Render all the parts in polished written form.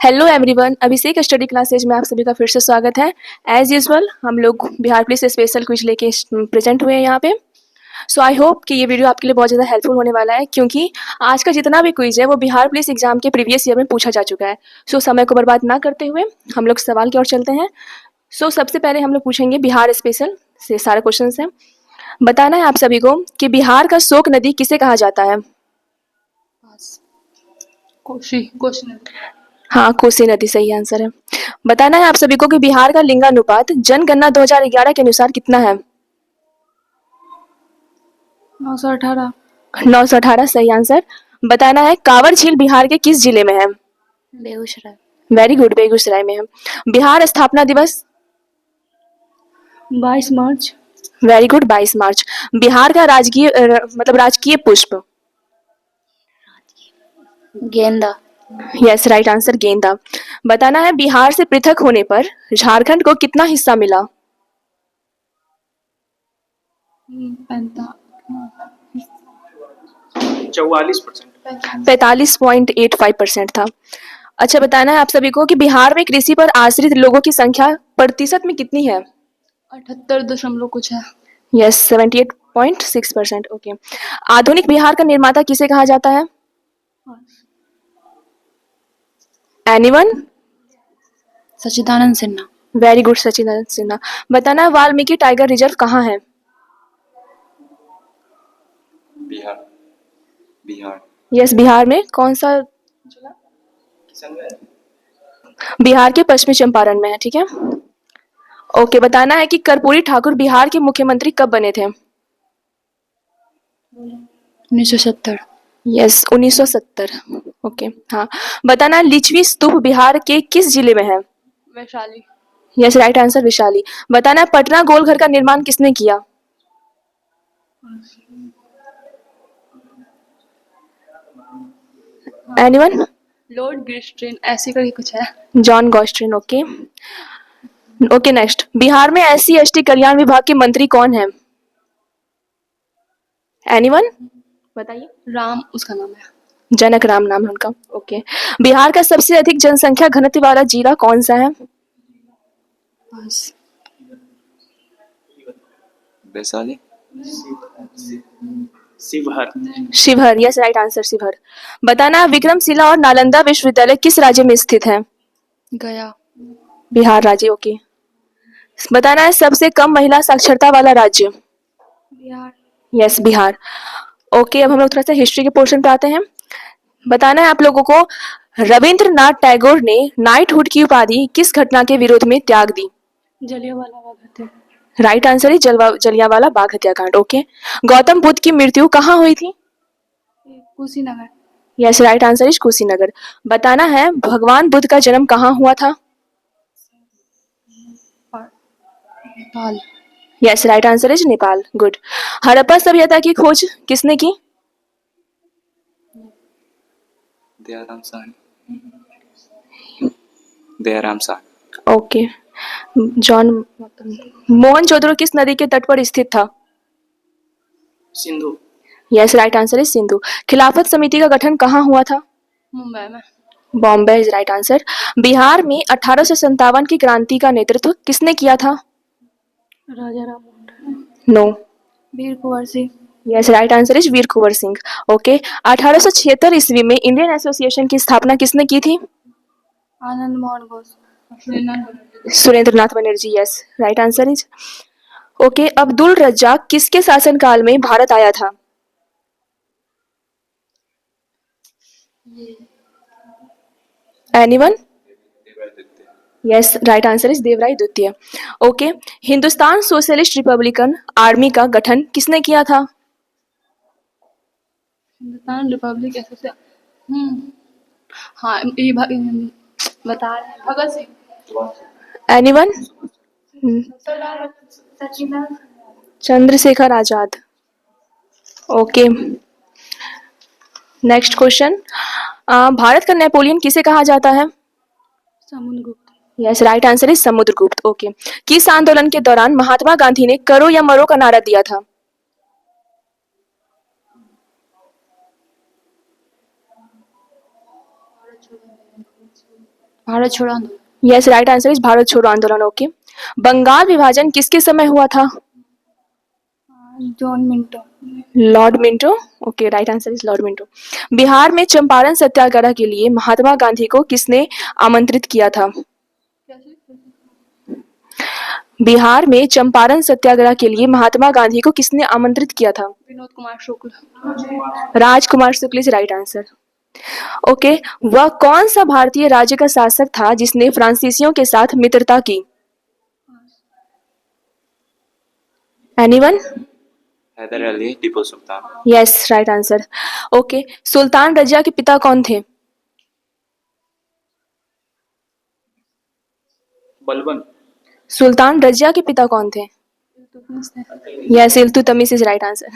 Hello everyone, अभिषेक study classes में आप सभी का फिर से स्वागत है। एज यूजुअल हम लोग बिहार पुलिस स्पेशल क्विज लेके प्रेजेंट हुए हैं यहाँ पे। सो आई होप कि ये वीडियो आपके लिए बहुत ज़्यादा हेल्पफुल होने वाला है, क्योंकि आज का जितना भी क्विज है वो बिहार पुलिस एग्जाम के प्रीवियस ईयर में पूछा जा चुका है। सो समय को बर्बाद ना करते हुए हम लोग सवाल की ओर चलते हैं। सो सबसे पहले हम लोग पूछेंगे बिहार स्पेशल से सारे क्वेश्चन हैं। बताना है आप सभी को कि बिहार का शोक नदी किसे कहा जाता है। कोशी कोशी नदी। हाँ, कोसी नदी सही आंसर है। बताना है आप सभी को कि बिहार का लिंगानुपात जनगणना 2011 के अनुसार कितना है। 918। 918 सही आंसर। बताना है कांवर झील बिहार के किस जिले में है। बेगूसराय। वेरी गुड, बेगूसराय में है। बिहार स्थापना दिवस 22 मार्च। वेरी गुड, 22 मार्च। बिहार का राजकीय मतलब राजकीय पुष्प। गेंदा। यस राइट आंसर, गेंदा। बताना है बिहार से पृथक होने पर झारखंड को कितना हिस्सा मिला। 45.85% था। अच्छा, बताना है आप सभी को कि बिहार में कृषि पर आश्रित लोगों की संख्या प्रतिशत में कितनी है। 78 दशमलव कुछ है। यस 78.6%। ओके। आधुनिक बिहार का निर्माता किसे कहा जाता है। Anyone. Sachchidanand Sinha. Very good, Sachidanand Sinha. बताना है वाल्मीकि टाइगर रिजर्व कहाँ है। बिहार। बिहार। यस बिहार में कौन सा जिला। बिहार के पश्चिमी चंपारण में है, ठीक है। ओके, बताना है कि कर्पूरी ठाकुर बिहार के मुख्यमंत्री कब बने थे। 1970। यस 1970। ओके हाँ। बताना है लिच्छवी स्तूप बिहार के किस जिले में है। Vaishali. Yes right answer, Vishali. बताना है पटना गोलघर का निर्माण किसने किया। एनीवन। लॉर्ड ग्रिस्ट्रेन ऐसे करके कुछ है। जॉन गॉस्ट्रिन। Okay okay next. बिहार में एससी एसटी कल्याण विभाग के मंत्री कौन है। एनीवन बताइए। राम उसका नाम है। जनक राम नाम है उनका। ओके। बिहार का सबसे अधिक जनसंख्या घनत्व वाला जिला कौन सा है। बस। Vaishali. Sheohar. Sheohar. Yes right answer, Sheohar. बताना है विक्रमशिला और नालंदा विश्वविद्यालय किस राज्य में स्थित है। गया। बिहार राज्य। ओके। बताना है सबसे कम महिला साक्षरता वाला राज्य। बिहार। यस बिहार। ओके, अब हम लोग थोड़ा सा हिस्ट्री के पोर्शन पे आते हैं। बताना है आप लोगों को रविंद्रनाथ टैगोर ने नाइटहुड की उपाधि किस घटना के विरोध में त्याग दी। जलियांवाला बाग हत्या। राइट आंसर है जलियांवाला बाग हत्याकांड। ओके। गौतम बुद्ध की मृत्यु कहाँ हुई थी। Kushinagar. Yes right answer is Kushinagar. बताना है भगवान बुद्ध का जन्म कहाँ हुआ था। Nepal. Yes right answer is Nepal. Good. Harappa सभ्यता की खोज किसने की। दयाराम साहनी। दयाराम साहनी। ओके। जॉन मोहनजोदड़ो किस नदी के तट पर स्थित था। Sindhu. Yes right answer is Sindhu. खिलाफत समिति का गठन कहाँ हुआ था। मुंबई में। Bombay is right answer. Bihar में 1857 की क्रांति का नेतृत्व किसने किया था। Raja Ram Mohan Roy. No. Veer Kunwar Singh. Yes right answer is Veer Kunwar Singh. Okay. 1876 ईस्वी में इंडियन एसोसिएशन की स्थापना किसने की थी। Anand Mohan Ghosh. Surendra Nath Banerjee. Yes right answer is. Okay. Abdul Razzaq किसके शासनकाल में भारत आया था। Anyone. Yes right answer is Devaraya द्वितीय। Okay. Hindustan socialist republican army का गठन किसने किया था। Hindustan republic association. हाँ ये बता रहे हैं Bhagat Singh. Anyone. Sachidanand. Chandrashekhar Azad. Okay. Next question. Bharat का नेपोलियन किसे कहा जाता है। Samudragupta. Yes right answer is Samudragupta. Okay. किस आंदोलन के दौरान महात्मा गांधी ने करो या मरो का नारा दिया था। भारत छोड़ो आंदोलन। Yes, right answer is Bharat छोड़ो आंदोलन। ओके, बंगाल विभाजन किसके समय हुआ था? John Minto. Lord Minto. Okay, right answer is Lord Minto. Bihar में चंपारण सत्याग्रह के लिए महात्मा गांधी को किसने आमंत्रित किया था? बिहार में चंपारण सत्याग्रह के लिए महात्मा गांधी को किसने आमंत्रित किया था? विनोद कुमार शुक्ल। राजकुमार शुक्ल इज राइट आंसर। ओके, वह कौन सा भारतीय राज्य का शासक था जिसने फ्रांसीसियों के साथ मित्रता की? Anyone? Haidar Ali, Tipu Sultan. Yes, right answer. Okay, Sultan Razia के पिता कौन थे? बलबन। सुल्तान रजिया के पिता कौन थे? Yes, Iltutmish is right answer.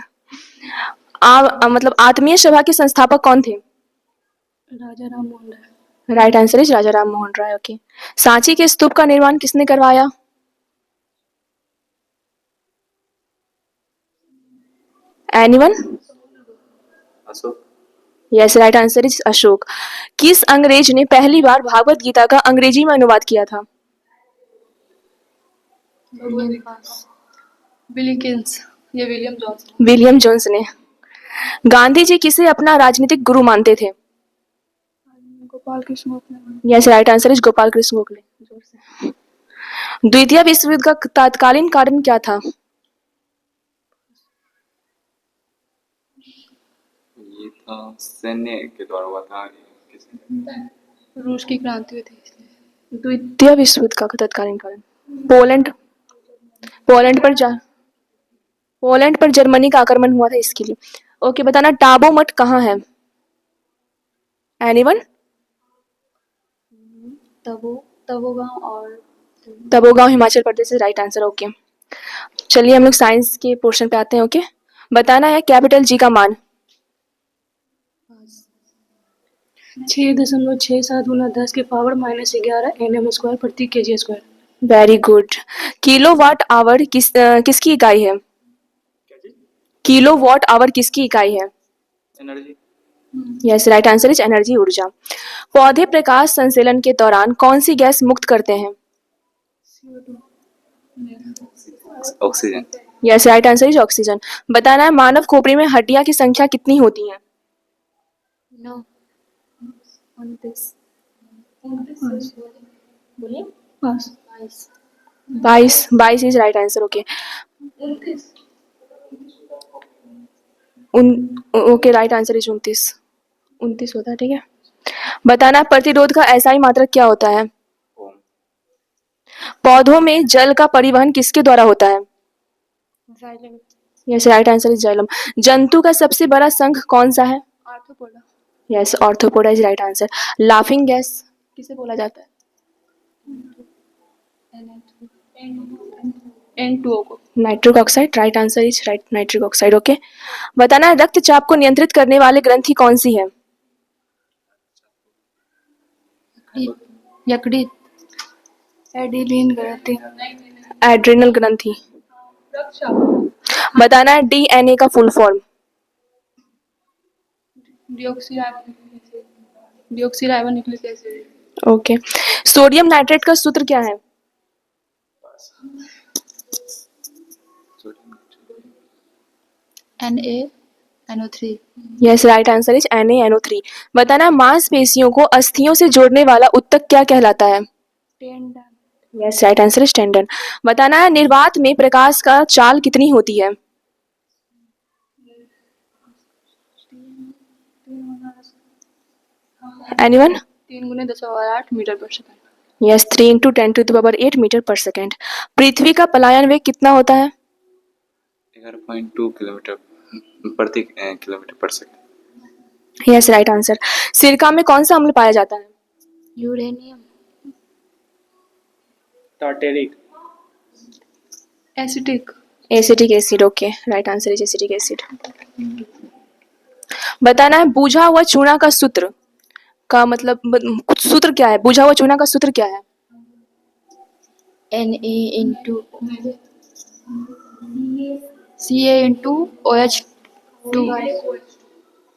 मतलब आत्मीय सभा के संस्थापक कौन थे? Raja Ram Mohan Roy. Right answer is Raja Ram Mohan Roy. Okay, Sanchi के स्तूप का निर्माण किसने करवाया? Anyone? Ashok. Yes, right answer is Ashok. किस अंग्रेज ने पहली बार भागवत गीता का अंग्रेजी में अनुवाद किया था? विलिकिंस। ये विलियम जॉनसन। विलियम जोन्स ने। गांधी जी किसे अपना राजनीतिक गुरु मानते थे? Gopal Krishna Gokhale. Yes, right answer is Gopal Krishna Gokhale. द्वितीय विश्व युद्ध का तत्कालीन कारण क्या था? ये था सैन्य के द्वारा हुआ था। रूस की क्रांति हुई थी इसलिए। द्वितीय विश्व युद्ध का तत्कालीन कारण पोलैंड पोलैंड पर जा पोलैंड पर जर्मनी का आक्रमण हुआ था, इसके लिए। ओके, बताना टाबो मठ कहाँ है? एनीवन? तपोगांव और तपोगांव Himachal Pradesh is right answer. Okay, चलिए हम लोग साइंस के पोर्शन पे आते हैं। ओके, बताना है कैपिटल जी का मान। 6.67 गुना 10 के पावर -11 nm² प्रति kg²। Very good. Kilowatt hour किसकी इकाई है? किलोवाट आवर किसकी इकाई है? Energy. Yes, right answer is energy, ऊर्जा। पौधे प्रकाश संश्लेषण के दौरान कौन सी गैस मुक्त करते हैं? Oxygen. Yes, right answer is oxygen. बताना है मानव खोपड़ी में हड्डियां की संख्या कितनी होती है? 9। 22 is right answer. Okay, okay, right answer is 29 होता है, ठीक है। बताना प्रतिरोध का SI मात्रक क्या होता है? ओम। पौधों में जल का परिवहन किसके द्वारा होता है? Yes, right answer is xylem. जंतु का सबसे बड़ा संघ कौन सा है? Arthropoda. Yes, arthropoda is right answer. Laughing gas किसे बोला जाता है? N2O को। Nitric oxide, right answer is right nitric oxide. Okay, बताना रक्तचाप को नियंत्रित करने वाली ग्रंथि कौन सी है? यकृत। एडिलीन ग्रंथि। एड्रिनल ग्रंथि। बताना है DNA का full form. Deoxyribo nucleic acid. Okay, sodium nitrate का सूत्र क्या है? NaNO3। Yes, right answer is NaNO3। बताना मांसपेशियों को अस्थियों से जोड़ने वाला उत्तक क्या कहलाता है? Tendon. Yes, right answer is tendon. बताना है निर्वात में प्रकाश का चाल कितनी होती है? एनीवन? 3 × 10⁸ मीटर पर सेकंड। यस, 3 × 10⁸ मीटर पर सेकेंड। पृथ्वी का पलायन वेग कितना होता है? 11.2 किलोमीटर प्रति किलोमीटर पर सेकंड। Yes, right answer. सिरका में कौन सा अम्ल पाया जाता है? Uranium. Tartaric. Acetic. Acetic acid. Okay, right answer is acetic acid. बताना है बुझा हुआ चूना का सूत्र का मतलब कुछ सूत्र क्या है? बुझा हुआ चूना का सूत्र क्या है? Ca × OH2।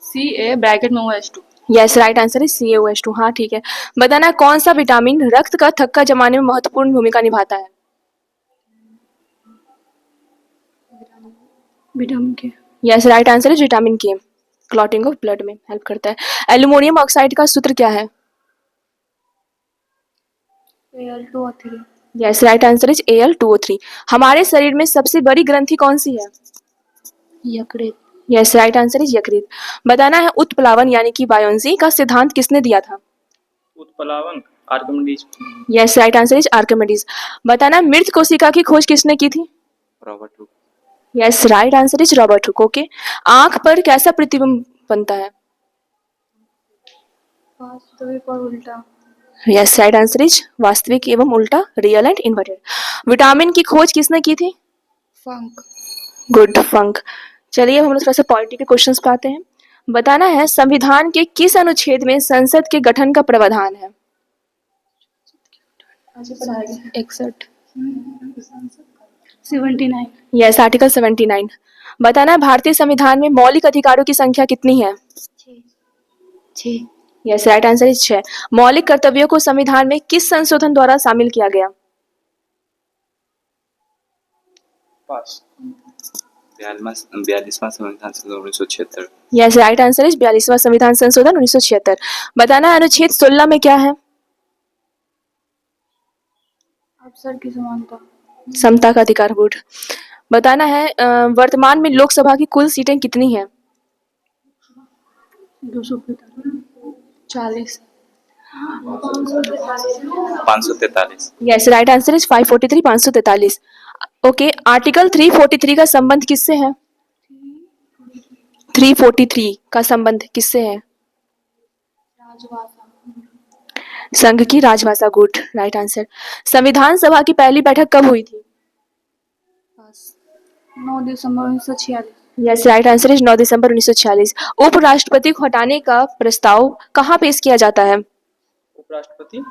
Ca ब्रैकेट में OH2। Yes, right answer is CaOH2। हाँ ठीक है। बताना कौन सा विटामिन रक्त का थक्का जमाने में महत्वपूर्ण भूमिका निभाता है? विटामिन के। Yes, right answer is vitamin के। क्लॉटिंग ऑफ ब्लड में हेल्प करता है। एल्यूमिनियम ऑक्साइड का सूत्र क्या है? Al2O3। Yes, right answer is Al2O3। हमारे शरीर में सबसे बड़ी ग्रंथि कौन सी है? यकृत। यस, राइट आंसर इज यकृत। बताना है उत्प्लावन यानी कि बायोन्सी का सिद्धांत किसने दिया था? उत्प्लावन Archimedes. Yes, right answer is Archimedes. बताना मृत कोशिका की खोज किसने की थी? Robert Hooke. Yes, right answer is Robert Hooke. Okay. आंख पर कैसा प्रतिबिंब बनता है? वास्तविक और उल्टा। यस, राइट आंसर इज वास्तविक एवं उल्टा, रियल एंड इन्वर्टेड। विटामिन की खोज किसने की थी? फंक। गुड, फंक। चलिए अब हम लोग थोड़ा सा पॉलिटी के क्वेश्चंस पे आते हैं। बताना है संविधान के किस अनुच्छेद में संसद के गठन का प्रावधान है? 61। 79। Yes, article 79। बताना है भारतीय संविधान में मौलिक अधिकारों की संख्या कितनी है? 6। Yes, right answer is 6। मौलिक कर्तव्यों को संविधान में किस संशोधन द्वारा शामिल किया गया? पास। 42वां संविधान संशोधन 1976। यस, राइट आंसर इज 42वां संविधान संशोधन 1976। बताना है अनुच्छेद 16 में क्या है? अवसर की समानता। समता का अधिकार। गुड। बताना है वर्तमान में लोकसभा की कुल सीटें कितनी हैं? 245। 543। Yes, right answer is 543, 543। Okay. Article 343 का संबंध किससे है? 343 का संबंध किससे है? राजभाषा। संघ की राजभाषा। Good, right answer. संविधान सभा की पहली बैठक कब हुई थी? 9 दिसंबर 1946। यस, राइट आंसर इज 9 दिसंबर 1946। उपराष्ट्रपति को हटाने का प्रस्ताव कहाँ पेश किया जाता है? उपराष्ट्रपति।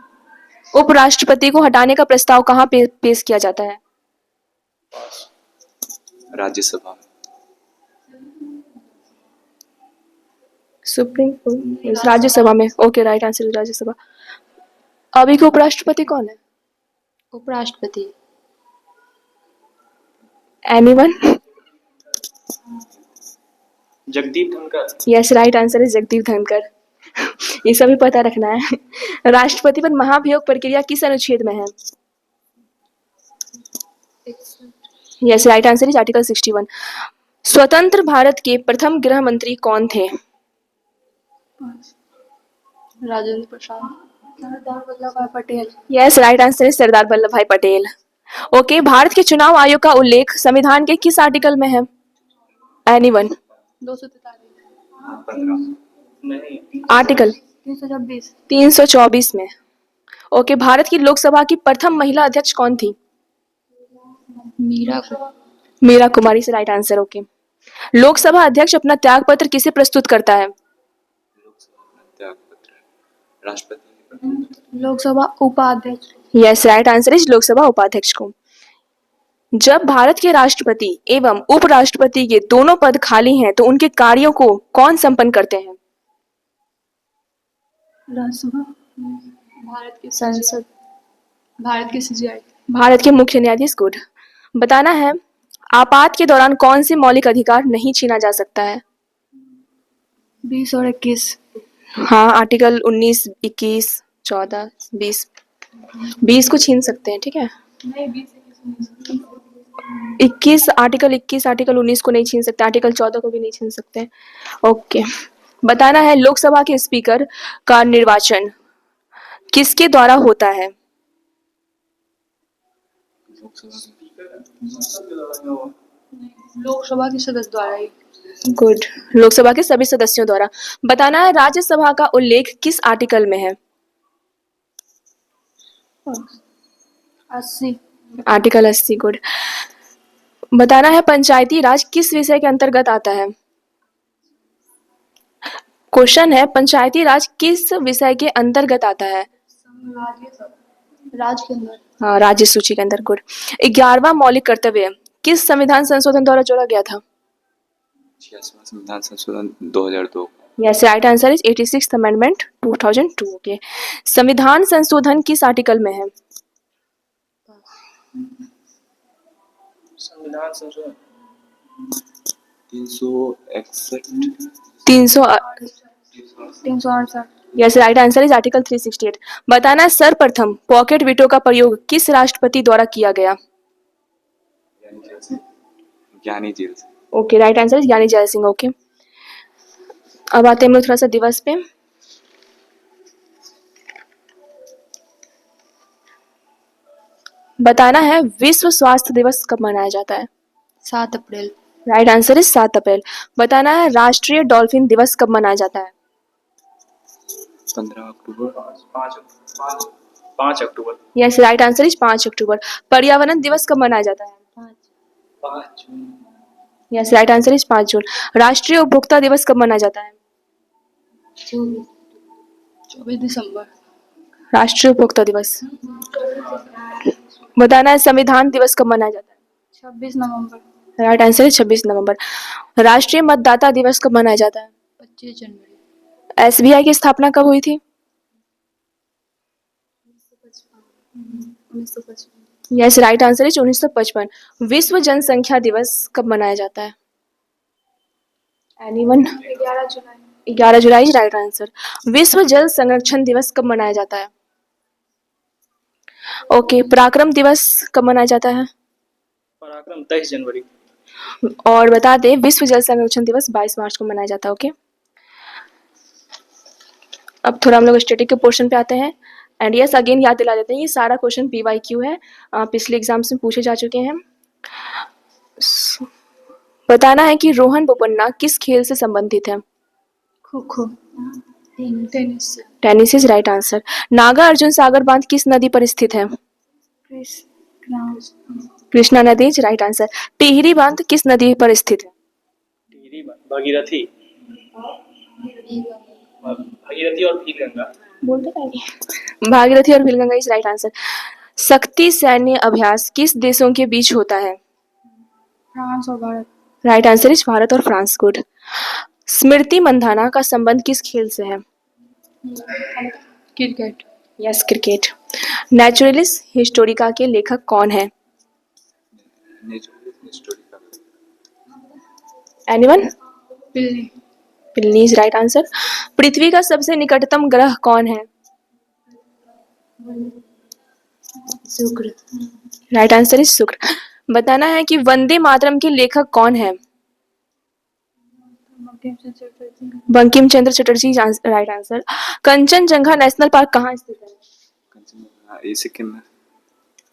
उपराष्ट्रपति को हटाने का प्रस्ताव कहाँ पेश किया जाता है? राज्यसभा में। सुप्रीम कोर्ट, राज्यसभा में। Okay, right answer is Rajya Sabha. अभी के उपराष्ट्रपति कौन है? उपराष्ट्रपति anyone? Jagdeep Dhankhar. Yes, right answer is Jagdeep Dhankhar. ये सभी पता रखना है। राष्ट्रपति पर महाभियोग प्रक्रिया किस अनुच्छेद में है? Yes, right answer is article 61। स्वतंत्र भारत के प्रथम गृह मंत्री कौन थे? Rajendra Prasad. Sardar Vallabh Bhai Patel. Yes, right answer is Sardar Vallabh Bhai Patel. Okay. Bharat के चुनाव आयोग का उल्लेख संविधान के किस आर्टिकल में है? एनीवन? 243। नहीं। आर्टिकल 326। 324 में। ओके। भारत की लोकसभा की प्रथम महिला अध्यक्ष कौन थी? मीरा। मीरा कुमारी से राइट आंसर। ओके। लोकसभा अध्यक्ष अपना त्यागपत्र किसे प्रस्तुत करता है? लोकसभा त्यागपत्र राष्ट्रपति। लोकसभा उपाध्यक्ष। Yes, right answer is Lok Sabha उपाध्यक्ष को। जब भारत के राष्ट्रपति एवं उपराष्ट्रपति के दोनों पद खाली हैं तो उनके कार्यों को कौन संपन्न करते हैं? राज्यसभा। भारत की संसद। भारत की सीजीआई। भारत के मुख्य न्यायाधीश। गुड। बताना है आपात के दौरान कौन से मौलिक अधिकार नहीं छीना जा सकता है? 20 और 21। हाँ, आर्टिकल 19, 21, 14, 20। 20 को छीन सकते हैं, ठीक है। 21 आर्टिकल 21 आर्टिकल 19 को नहीं छीन सकते, आर्टिकल 14 को भी नहीं छीन सकते। ओके। बताना है लोकसभा के स्पीकर का निर्वाचन किसके द्वारा होता है? लोकसभा के सदस्य द्वारा ही। गुड। लोकसभा के सभी सदस्यों द्वारा। बताना है राज्यसभा का उल्लेख किस आर्टिकल में है? 80। आर्टिकल 80। गुड। बताना है पंचायती राज किस विषय के अंतर्गत आता है? क्वेश्चन है पंचायती राज किस विषय के अंतर्गत आता है? राज्य के अंदर। हाँ, राज्य सूची के अंदर। गुड। 11वां मौलिक कर्तव्य किस संविधान संशोधन द्वारा जोड़ा गया था? 86वां संविधान संशोधन 2002। Yes, right answer is 86th amendment 2002. Okay. संविधान संशोधन किस आर्टिकल में है? संविधान संशोधन 361 368. Yes, right answer is article 368. बताना सर्वप्रथम पॉकेट वीटो का प्रयोग किस राष्ट्रपति द्वारा किया गया? ज्ञानी जेल से। ओके, राइट आंसर इज ज्ञानी जैल सिंह. ओके. अब आते हैं हम लोग थोड़ा सा दिवस पे. बताना है विश्व स्वास्थ्य दिवस कब मनाया जाता है? 7 अप्रैल। राइट आंसर इज 7 अप्रैल. बताना है राष्ट्रीय डॉल्फिन दिवस कब मनाया जाता है? 15 अक्टूबर। 5 अक्टूबर। यस, राइट आंसर इज 5 अक्टूबर. पर्यावरण दिवस कब मनाया जाता है? 5 जून। यस, राइट आंसर इज 5 जून. राष्ट्रीय उपभोक्ता दिवस कब मनाया जाता है? 24 दिसंबर। राष्ट्रीय उपभोक्ता दिवस. बताना है संविधान दिवस कब मनाया जाता है? 26 नवंबर। राइट आंसर इज 26 नवंबर. राष्ट्रीय मतदाता दिवस कब मनाया जाता है? 25 जनवरी। एसबीआई की स्थापना कब हुई थी? 1955। Yes, right answer is 1955. विश्व जनसंख्या दिवस कब मनाया जाता है? एनीवन? 11 जुलाई। 11 जुलाई, राइट आंसर. विश्व जल संरक्षण दिवस कब मनाया जाता है? ओके. पराक्रम दिवस कब मनाया जाता है? पराक्रम 23 जनवरी। और बता दें विश्व जल संरक्षण दिवस 22 मार्च को मनाया जाता है. ओके. अब थोड़ा हम लोग स्टैटिक के पोर्शन पे आते हैं. एंड यस, अगेन याद दिला देते हैं ये सारा क्वेश्चन PYQ है, पिछले एग्जाम्स में पूछे जा चुके हैं. बताना है कि रोहन बोपन्ना किस खेल से संबंधित है? Kho kho. Tennis. Tennis is right answer. Naga Arjuna Sagar बांध किस नदी पर स्थित है? कृष्णा नदी इज राइट आंसर. टिहरी बांध किस नदी पर स्थित है? टिहरी भागीरथी। भागीरथी और भीलगंगा। बोलते क्या? भागीरथी और भीलगंगा इज राइट आंसर. शक्ति सैन्य अभ्यास किस देशों के बीच होता है? फ्रांस और Bharat. Right answer is Bharat और फ्रांस. गुड. स्मृति मंधाना का संबंध किस खेल से है? Cricket. Yes, cricket. Naturalist Historica के लेखक कौन है? हिस्टोरिकल। एनीवन? पिल्ली। पिल्ली इज राइट आंसर. पृथ्वी का सबसे निकटतम ग्रह कौन है? शुक्र। राइट आंसर इज शुक्र. बताना है कि वंदे मातरम के लेखक कौन है? Bankim Chandra Chatterjee right answer. Kanchenjunga national park कहाँ स्थित है? ये सिक्किम में।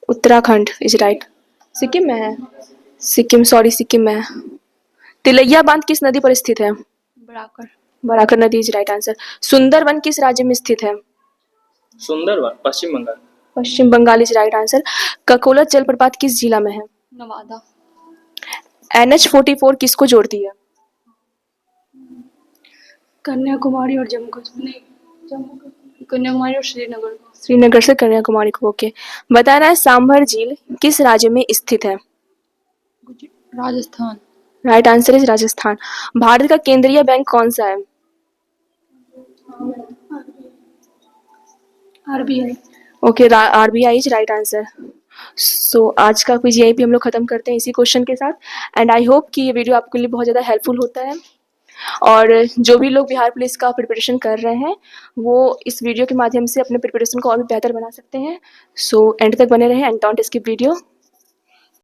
Uttarakhand is right. सिक्किम में है. सिक्किम, सॉरी, सिक्किम में है. तिलैया बांध किस नदी पर स्थित है? बराकर। बराकर नदी इज राइट आंसर. सुंदरवन किस राज्य में स्थित है? Sundarban Paschim Bangal. Paschim Bangal is right answer. Kakolat जलप्रपात किस जिला में है? नवादा। NH44 किसको जोड़ती है? कन्याकुमारी और जम्मू कश्मीर। कन्याकुमारी और श्रीनगर। श्रीनगर से कन्याकुमारी को. ओके. बताना है सांभर झील किस राज्य में स्थित है? Rajasthan. Right answer is Rajasthan. Bharat का केंद्रीय बैंक कौन सा है? RBI। Okay, RBI is right answer. So आज का क्विज यहीं पे हम लोग खत्म करते हैं इसी क्वेश्चन के साथ. एंड आई होप कि ये वीडियो आपके लिए बहुत ज़्यादा हेल्पफुल होता है. और जो भी लोग बिहार पुलिस का प्रिपरेशन कर रहे हैं वो इस वीडियो के माध्यम से अपने प्रिपरेशन को और भी बेहतर बना सकते हैं. सो एंड तक बने रहें एंड डोंट स्किप वीडियो.